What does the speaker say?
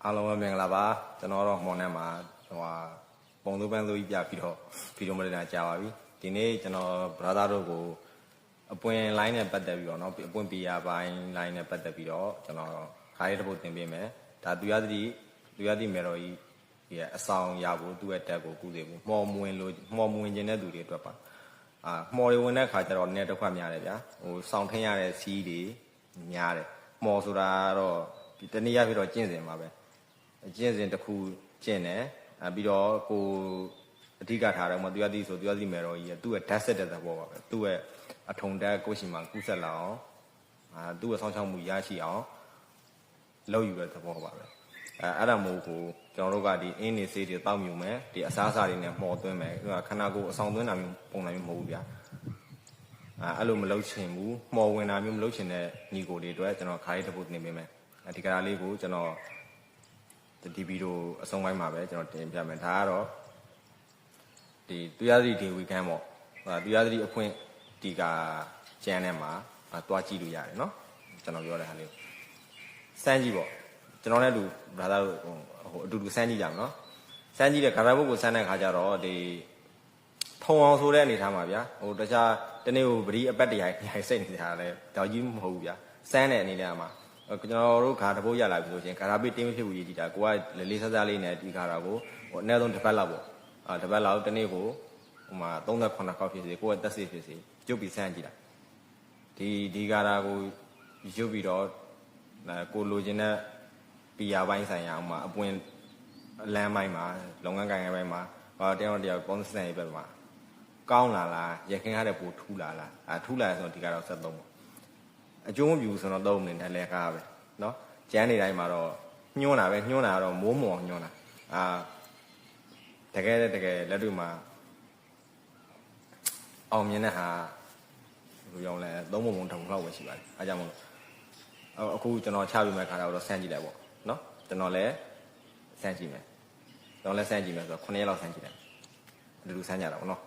အားလုံးပဲမင်္ဂလာပါကျွန်တော်တော့မော်နဲ့မှာပုံသူပန်းသူကြီးပြပြီးတော့ဗီဒီယိုမတင်တာကြာပါပြီဒီနေ့ကျွန်တော် brother တို့ကိုအပွင့် line နဲ့ပတ်သက်ပြီးတော့เนาะအပွင့် PR ပိုင်း line နဲ့ပတ်သက်ပြီးတော့ကျွန်တော်ခါးရဲတစ်ပုတ်တင်ပေးမယ်ဒါသူရသည့်မေတော်ကြီးအဆောင်ရဖို့သူ့ရဲ့တက်ကိုကူးစေဖို့မှော်မဝင်ခြင်းတဲ့သူတွေအတွက်ပါမှော်တွေဝင်တဲ့ခါကျတော့နည်းတစ်ခွက်များတယ်ဗျာဟိုစောင့်ထင်းရတဲ့စီးတွေများတယ်မှော်ဆိုတာတော့ဒီတနည်းအားဖြင့်တော့ကျင့်စဉ်ပါပဲကျင့်စဉ်တစ်ခုကျင့်တယ်ပြီးတော့ကိုအဓိကထားတယ်မသူရသည့်မေတော်ကြီးသူ့ရဲ့ဓာတ်ဆက်တဲ့သဘောပါပဲသူ့ရဲ့အထုံတက်ကိုရှိမှကူးဆက်လာအောင်သူ့ရဲ့ဆောင်းချောင်းမှုရရှိအောင်လုပ်ယူတဲ့သဘောပါပဲအဲ့ဒါမို့ကိုကျွန်တော်တို့ကဒီအင်းနေစေးတွေတောက်မြုံမယ်ဒီအစားအစာတွေနဲ့မှော်သွင်းမယ်ခန္ဓာကိုယ်အဆောင်သွင်းတာမျိုးပုံစံမျိုးမဟုတ်ဘူးဗျာအဲ့လိုမလုပ်ချင်ဘူးမှော်ဝင်တာမျိုးမလုပ်ချင်တဲ့ညီကိုတွေအတွက်ကျွန်တော်ခါးရေးတစ်ပုတ်တင်ပေးမယ်ဒီကရာလေးကိုကျွန်တော်ဒီဗီဒီယိုအဆုံးပိုင်းမှာပဲကျွန်တော်တင်ပြမယ်ဒါကတော့ဒီသူရသည့်ဒီဝီကန်ပေါ့သူရသည့်အဖွင့်ဒီကကျန်းထဲမှာတွားကြည့်လို့ရတယ်เนาะကျွန်တော်ပြောတဲ့ဟာလေးစမ်းကြည့်ပေါ့ကျွန်တော်လည်းလူဘာသာဟိုအတူတူစမ်းကြည့်ကြမယ်เนาะစမ်းကြည့်တဲ့ဂါရဘုတ်ကိုစမ်းတဲ့ခါကျတော့ဒီထုံအောင်ဆိုတဲ့အနေထားမှာဗျာဟိုတခြားတနေ့ဟိုပရိအပတ်တရားစိတ်နေတာလည်းတောက်ကြီးမဟုတ်ဘူးဗျာစမ်းတဲ့အနေနဲ့မှာကျွန်တော်တို့ခါတပုတ်ရလာပြီဆိုရင်ဂါရပိတင်းမဖြစ်ဘူးရည်ကြည့်တာကိုကလေးစားစားလေးနဲ့ဒီခါတာကိုဟိုအနည်းဆုံးတစ်ပတ်လောက်ပေါ့တစ်ပတ်လောက်တနေ့ကိုဟိုမှာ38ခေါက်ဖြစ်စေကိုကတက်စီဖြစ်စေကျုပ်ပြီးစမ်းကြည့်တာဒီခါတာကိုရုပ်ပြီးတော့ကိုလိုချင်တဲ့PR ပိုင်းဆိုင်ရာမှာအပွင့်လမ်းပိုင်းမှာလုပ်ငန်းကိုင်ငန်းပိုင်းမှာတယောက်ပေါင်းစံရေးဘက်မှာကောင်းလာလားရခင်ရတဲ့ပိုထူးလာလားထူးလာဆိုတော့ဒီကတော့73ပေါ့အကျိုးမပြူဆိုတော့3မိနစ်လည်းကားပဲเนาะကျန်းနေတိုင်းမှာတော့ညှိုးတာပဲညှိုးတာတော့မိုးမော်ညှိုးတာတကယ်လက်တွေ့မှာအောင်မြင်တဲ့ဟာလူရောင်းလဲ3ပုံထုံလောက်ပဲရှိပါတယ်အားကြောင့်မလို့အခုကျွန်တော်ချပြမယ့်ခါတော့ဆန်းကြည့်လိုက်ပေါ့เนาะကျွန်တော်လည်းဆန်းကြည့်မယ်ဆိုတော့9ရက်လောက်ဆန်းကြည့်တယ်အတူတူဆန်းကြတာပေါ့เนาะ